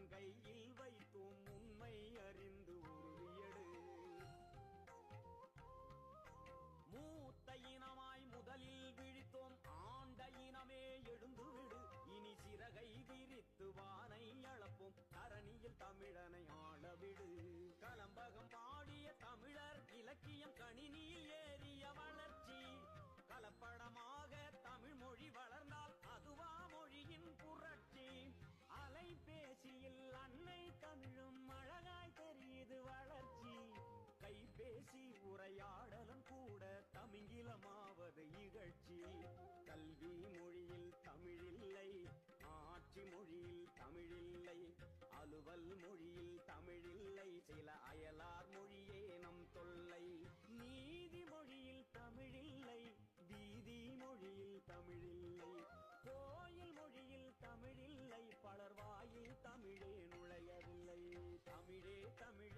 உள்ளங்கையில் வைத்தும் உண்மை அறிந்து உறுதியெடு. மூத்த இனமாய் முதலில் விழித்தோம் ஆண்ட இனமே எழுந்துவிடு. இனி சிறகை விரித்து வானை அளப்போம் தரணியில் தமிழனை ஆளவிடு. கலம்பகம் பாடிய தமிழர் இலக்கியம் கணினியில் ஏறிய வளர்ச்சி. கலப்படமாக தமிழ் மொழி வளர்ந்தால் அதுவா மொழியின் புரட்சி. அலைபேசியில் அன்னை தமிழும் அழகாய் தெரியுது வளர்ச்சி. கைபேசி உரையாடலும் கூட தமிங்கிலமாவது இகழ்ச்சி. கல்வி மொழியில் தமிழில்லை, ஆட்சி மொழியில் தமிழில்லை, அலுவல் மொழியில் தமிழில்லை, சில அயலார் மொழியே நம் தொல்லை. நீதி மொழியில் தமிழில்லை, வீதி மொழியில் தமிழில்லை, கோயில் மொழியில் தமிழில்லை, பலர் வாயில் தமிழே நுழையவில்லை. தமிழே தமிழே